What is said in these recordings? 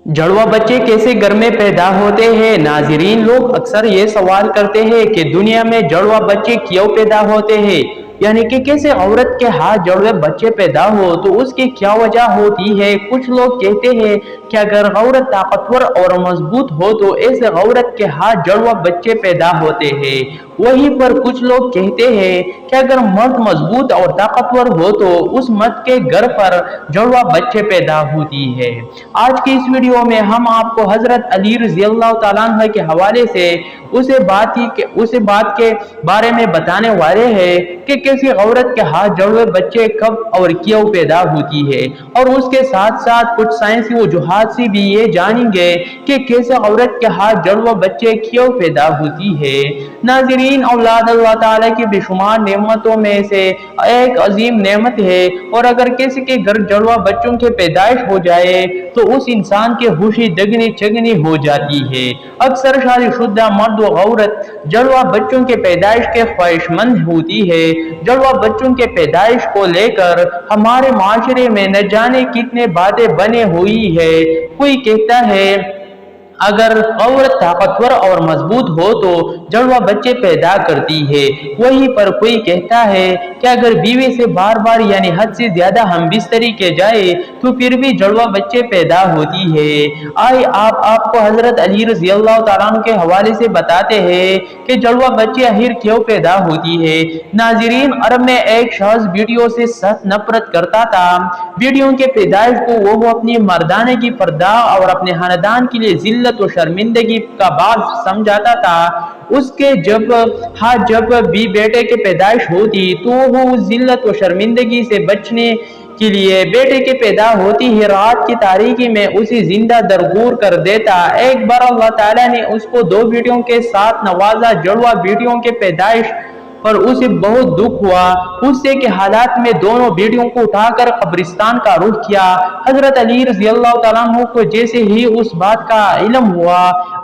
जड़वा बच्चे कैसे घर में पैदा होते हैं। नाजरीन, लोग अक्सर ये सवाल करते हैं कि दुनिया में जड़वा बच्चे क्यों पैदा होते हैं, यानी कि कैसे औरत के हाथ जड़वे बच्चे पैदा हो तो उसकी क्या वजह होती है। कुछ लोग कहते हैं कि अगर औरत ताकतवर और मजबूत हो तो ऐसे औरत के हाथ जड़वा बच्चे पैदा होते हैं। वहीं पर कुछ लोग कहते हैं कि अगर मर्द मजबूत और ताकतवर हो तो उस मर्द के घर पर जड़वा बच्चे पैदा होती है। आज की इस वीडियो में हम आपको हजरत अली रज़ियल्लाहु ताला अन्हु के हवाले से उसे बात के बारे में बताने वाले हैं कि किसी औरत के हाथ जड़वे बच्चे कब और क्यों पैदा होती है, और उसके साथ साथ कुछ साइंसी वजूहात से भी ये जानेंगे कि कैसे औरत के हाथ जड़वा बच्चे क्यों पैदा होती है। नाज़रीन, औलाद अल्लाह ताला की बेशुमार नेमतों में से एक अजीम नेमत है, और अगर किसी के घर जड़वा बच्चों की पैदाइश हो जाए तो उस इंसान की खुशी दगनी चगनी हो जाती है। अक्सर शादीशुदा मर्द व औरत जड़वा बच्चों के पैदाइश के ख्वाहिशमंद होती है। जड़वा बच्चों के पैदाइश को लेकर हमारे माशरे में न जाने कितने बातें बने हुई है। कोई कहता है अगर औरत ताकतवर और मजबूत हो तो जड़वा बच्चे पैदा करती है। वहीं पर कोई कहता है कि अगर बीवी से बार बार यानी हद से ज्यादा हम बिस्तरी के जाए तो फिर भी जड़वा बच्चे पैदा होती है। आए आपको हजरत अली रज़ियल्लाहु ताला अन्हु के हवाले से बताते हैं कि जड़वा बच्चे आखिर क्यों पैदा होती है। नाजरीन, अरब में एक शख्स वीडियो से सख्त नफरत करता था। वीडियो के पैदाइश को वो अपनी मर्दाने की पर्दा और अपने खानदान के लिए तो शर्मिंदगी का बात समझाता था। उसके जब भी बेटे के पैदाइश होती तो वो उस जिल्लत व शर्मिंदगी से बचने के लिए बेटे के पैदा होती ही रात की तारीकी में उसे जिंदा दरगूर कर देता। एक बार अल्लाह ताला ने उसको दो बेटियों के साथ नवाजा। जुड़वा बेटियों के पैदाइश पर उसे बहुत दुख हुआ। उससे के हालात में दोनों बेटियों को उठाकर कब्रिस्तान का रुख किया। हजरत अली रज़ियल्लाहु ताला अन्हु को जैसे ही उस बात का इल्म हुआ,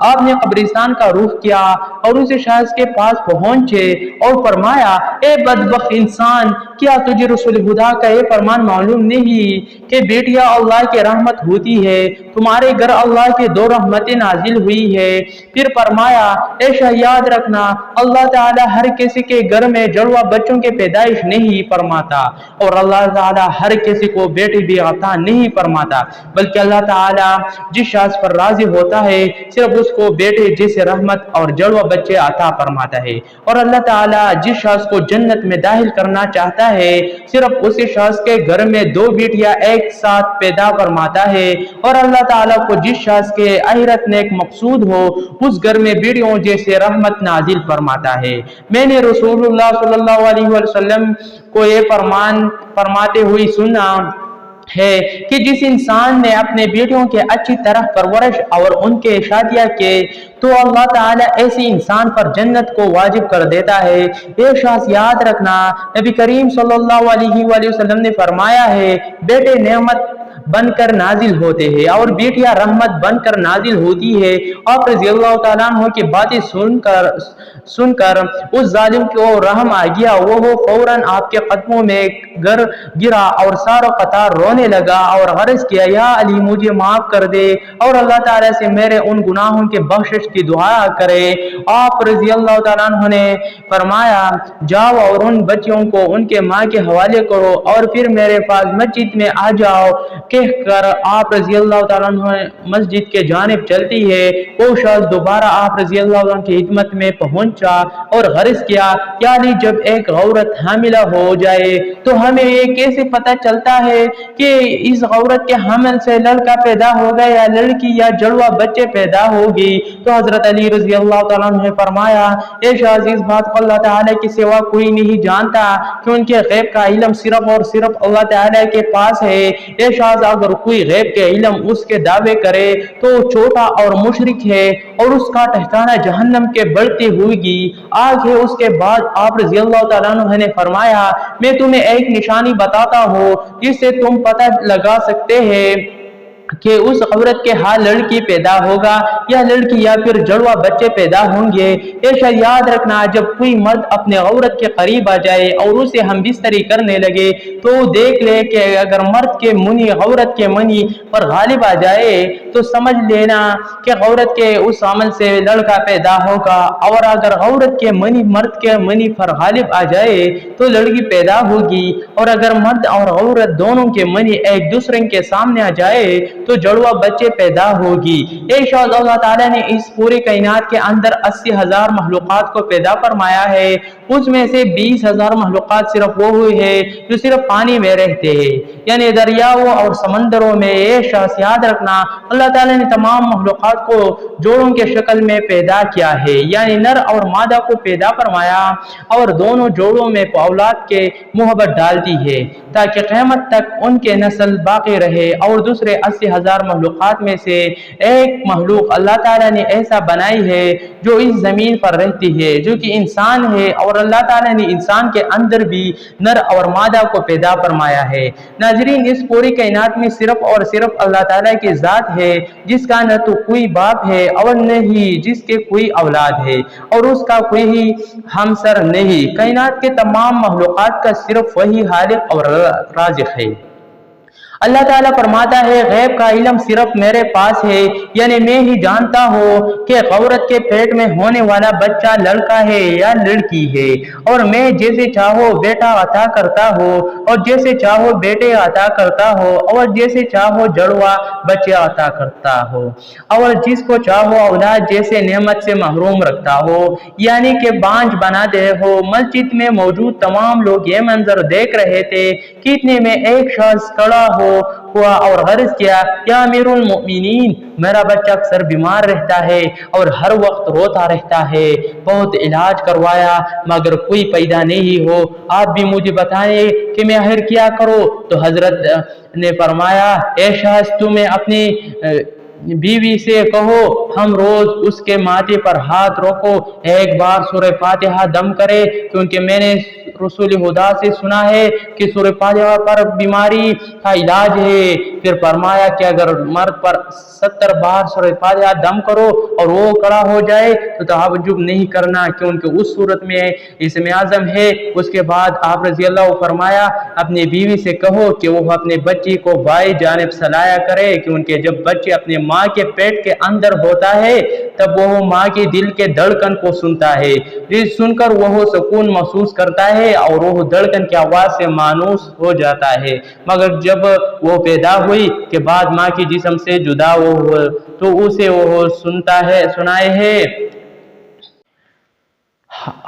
आपने कब्रिस्तान का रुख किया और उसे शख्स के पास पहुंचे और फरमाया, ए बदबख्त इंसान, क्या तुझे रसूल खुदा का ये फरमान मालूम नहीं कि बेटियां अल्लाह की रहमत होती है। तुम्हारे घर अल्लाह की दो रहमतें नाजिल हुई है। फिर फरमाया, ऐसा याद रखना, अल्लाह ताला हर किसी के घर में जुड़वा बच्चों के पैदाइश नहीं फरमाता, और अल्लाह ताला हर किसी को बेटी भी अता नहीं फरमाता, बल्कि अल्लाह ताला जिस शख्स पर राजी होता है सिर्फ उसको बेटे जैसे रहमत और जुड़वा बच्चे अता फरमाता है। और अल्लाह ताला जिस शख्स को जन्नत में दाखिल करना चाहता है सिर्फ उसी शख्स के घर में दो बेटियां एक साथ पैदा फरमाता है। और अल्लाह ताला को जिस शख्स के आखिरत नेक मकसूद हो उस घर में बेटियों जैसे रहमत नाजिल फरमाता है। मैंने रसूलुल्लाह सल्लल्लाहु अलैहि वसल्लम को ये फरमाते हुए सुना है कि जिस इंसान ने अपने बेटियों के अच्छी तरह परवरिश और उनके शादियां के तो अल्लाह ताला ऐसे इंसान पर जन्नत को वाजिब कर देता है। ये शख्स याद रखना, नबी करीम सल्लल्लाहु अलैहि वसल्लम ने फरमाया है, बेटे नेमत बनकर नाजिल होते हैं और बेटियां रहमत बनकर नाजिल होती है। आप रज़ियल्लाहु ताला अन्हु की बातें सुनकर उस जालिम को रहम आ गया। वो फौरन आपके कदमों में गिरा और सारो कतार रोने लगा और अर्ज किया, या अली, मुझे माफ कर दे और अल्लाह ताला से मेरे उन गुनाहों के बख्शिश की दुआ करे। आप रज़ियल्लाहु ताला अन्हु ने फरमाया, जाओ और उन बच्चियों को उनके माँ के हवाले करो और फिर मेरे पास मस्जिद में आ जाओ। कहकर आप रज़ियल्लाहु ताला अन्हु मस्जिद के जानिब चलती है। वो शख्स दोबारा आप रज़ियल्लाहु अन्हु की खिदमत में पहुंचा और अर्ज किया, क्या अली, जब एक औरत हामिला हो जाए तो हमें ये कैसे पता चलता है कि इस औरत के हमल से लड़का पैदा होगा या लड़की, या जुड़वा बच्चे पैदा होगी। तो हजरत अली रज़ियल्लाहु ताला अन्हु ने फरमाया, ए शाज़, इस बात को अल्लाह ताला के सिवा कोई नहीं जानता कि उनके गैब का इल्म सिर्फ और सिर्फ अल्लाह ताला के पास है। ए शाज़, अगर कोई गैब के इल्म उसके दावे करे तो छोटा और मुशरिक है और उसका ठिकाना जहन्नम के बढ़ती हुई आग है। उसके बाद आप रज़ियल्लाहु ताला अन्हु ने फरमाया, मैं तुम्हें एक निशानी बताता हूँ जिससे तुम पता लगा सकते हैं کہ उस औरत के हाँ लड़की पैदा होगा या लड़की या फिर जुड़वा बच्चे पैदा होंगे। ऐसा याद रखना, जब कोई मर्द अपने औरत के करीब आ जाए और उसे हम बिस्तरी करने लगे तो देख ले कि अगर मर्द के मुनी औरत के मनी पर गालिब आ जाए तो समझ लेना कि औरत के उस अमल से लड़का पैदा होगा, और अगर औरत के मनी मर्द के मनी पर गालिब आ जाए तो लड़की पैदा होगी। और अगर मर्द और औरत दोनों के मनी एक दूसरे के सामने आ जाए तो जुड़वा बच्चे पैदा होगी। इरशाद अल्लाह ताला ने इस पूरी कायनात के अंदर 80,000 मखलूक़ात को पैदा फरमाया है, उसमें से 20,000 मखलूक़ात सिर्फ वो हुई है जो सिर्फ पानी में रहते हैं, यानी दरियाओं और समंदरों में। ये शख्स याद रखना, अल्लाह ताला ने तमाम मखलूक़ात को जोड़ों के शक्ल में पैदा किया है, यानी नर और मादा को पैदा फरमाया और दोनों जोड़ों में औलाद के मोहब्बत डालती है ताकि क़यामत तक उनके नस्ल बाकी रहे। और दूसरे 80,000 मखलूक़ात में से एक मखलूक अल्लाह ताला ने ऐसा बनाई है जो इस ज़मीन पर रहती है, जो कि इंसान है, और अल्लाह ताला ने इंसान के अंदर भी नर और मादा को पैदा फरमाया है। नाज़रीन, इस पूरी कायनात में सिर्फ और सिर्फ अल्लाह ताला की ज़ात है जिसका न तो कोई बाप है और न ही जिसके कोई औलाद है, और उसका कोई हमसर नहीं। कायनात के तमाम मखलूक़ात का सिर्फ वही खालिक और राज़िक़ है। अल्लाह ताला फरमाता है, गैब का इल्म सिर्फ मेरे पास है, यानी मैं ही जानता हूँ कि औरत के पेट में होने वाला बच्चा लड़का है या लड़की है, और मैं जैसे चाहो बेटा अता करता हूँ और जैसे चाहो बेटे अता करता हूँ और जैसे चाहो जुड़वा बच्चे अता करता हूँ, और जिसको चाहो औलाद जैसे नेमत से महरूम रखता हो, यानी कि बांझ बना दे हो। मस्जिद में मौजूद तमाम लोग ये मंजर देख रहे थे कि इतने में एक शख्स खड़ा हुआ और अर्ज किया, या अमीरुल मोमिनीन, मेरा बच्चा अक्सर बीमार रहता है और हर वक्त रोता रहता है, बहुत इलाज करवाया मगर कोई पैदा नहीं हो, आप भी मुझे बताएं कि मैं आखिर क्या करूं। तो हजरत ने फरमाया, ए शख्स, तुम्हें अपनी बीवी से कहो हम रोज उसके माथे पर हाथ रखो, एक बार सूरह फातिहा दम करे, क्योंकि मैंने रसूल खुदा से सुना है कि सूरह फातिहा पर बीमारी का इलाज है। फिर फरमाया कि अगर मर्द पर 70 बार सूरह फातिहा दम करो और वो खड़ा हो जाए तो तहज्जुद नहीं करना, क्योंकि उस सूरत में इसमें आज़म है। उसके बाद आप रज़ी अल्लाह फरमाया, अपनी बीवी से कहो कि वो अपने बच्ची को बाएं जानिब सलाया करे, क्योंकि जब बच्चे अपने माँ के पेट के अंदर होता है तब वो माँ के दिल के धड़कन को सुनता है, जिस सुनकर वो सुकून महसूस करता है और वो धड़कन की आवाज से मानूस हो जाता है। मगर जब वो पैदा हुई के बाद माँ की जिस्म से जुदा हो तो उसे वो सुनाए है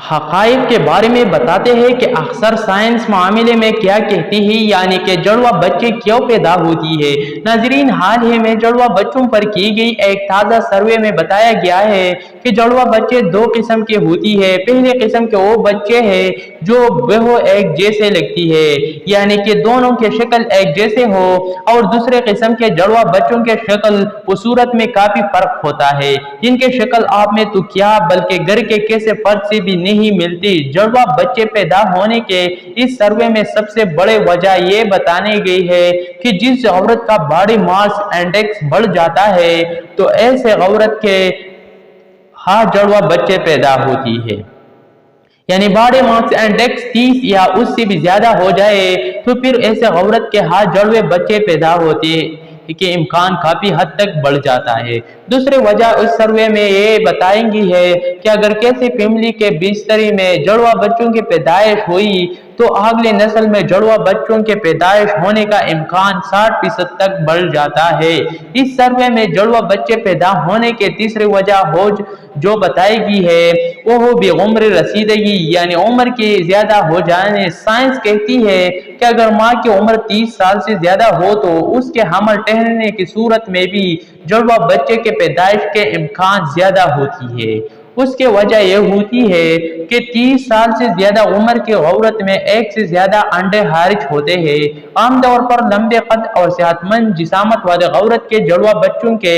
हक़ाइक़ के बारे में बताते हैं कि अक्सर साइंस मामले में क्या कहती है, यानी कि जुड़वा बच्चे क्यों पैदा होती है। नाज़रीन, हाल ही में जुड़वा बच्चों पर की गई एक ताज़ा सर्वे में बताया गया है कि जुड़वा बच्चे दो किस्म के होती है। पहले किस्म के वो बच्चे हैं जो वो एक जैसे लगती है, यानी कि दोनों के शक्ल एक जैसे हो, और दूसरे किस्म के जुड़वा बच्चों के शक्ल व सूरत में काफी फर्क होता है, जिनके शक्ल आप में तो क्या बल्कि घर के कैसे फर्द से भी नहीं मिलती। जुड़वा बच्चे पैदा होने के इस सर्वे में सबसे बड़े वजह ये बताने गई है कि जिस औरत का बॉडी मास इंडेक्स बढ़ जाता है तो ऐसे औरत के हाथ जुड़वा बच्चे पैदा होती है, यानी बॉडी मास इंडेक्स 30 या उससे भी ज्यादा हो जाए तो फिर ऐसे औरत के हाथ जुड़वे बच्चे पैदा होते के इम्कान काफी हद तक बढ़ जाता है। दूसरी वजह उस सर्वे में ये बताएंगी है कि अगर किसी फैमिली के बिस्तरी में जुड़वा बच्चों की पैदाइश हुई तो अगले नस्ल में जुड़वा बच्चों के पैदाइश होने का इम्कान 60% तक बढ़ जाता है। इस सर्वे में जुड़वा बच्चे पैदा होने के तीसरी वजह हो जो बताएगी है वो हो भी उम्र रसीदगी, यानी उम्र के ज्यादा हो जाने। साइंस कहती है कि अगर माँ की उम्र 30 साल से ज्यादा हो तो उसके हमल ठहरने की सूरत में भी जुड़वा बच्चे के पैदाइश के इम्कान ज्यादा होती है। उसके वजह यह होती है कि 30 साल से ज्यादा उम्र की औरत में एक से ज्यादा अंडे खारिज होते हैं। आमतौर पर लंबे कद और सेहतमंद जिसामत वाले औरत के जुड़वा बच्चों के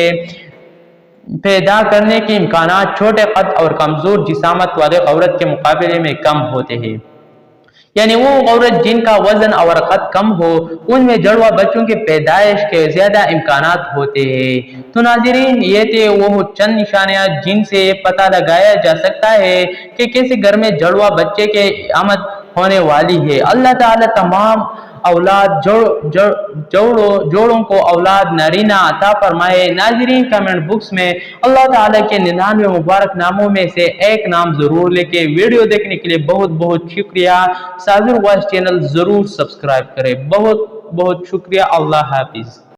पैदा करने के इम्कानात छोटे कद और कमजोर जिसामत वाले औरत के मुकाबले में कम होते हैं। यानी वो औरत जिनका वजन और कद कम हो, उनमें जुड़वा बच्चों की पैदाइश के ज्यादा इम्कानात होते हैं। तो नाज़रीन, ये थे वो चंद निशानियां जिनसे पता लगाया जा सकता है कि किसी घर में जुड़वा बच्चे के आमद होने वाली है। अल्लाह ताला तमाम औलाद जोड़ों को औलाद नरीना अता फरमाए। नाजरीन, कमेंट बुक्स में अल्लाह ताला के 99 मुबारक नामों में से एक नाम जरूर लेके। वीडियो देखने के लिए बहुत बहुत शुक्रिया। साबिर वॉइस चैनल जरूर सब्सक्राइब करें। बहुत बहुत शुक्रिया। अल्लाह हाफिज।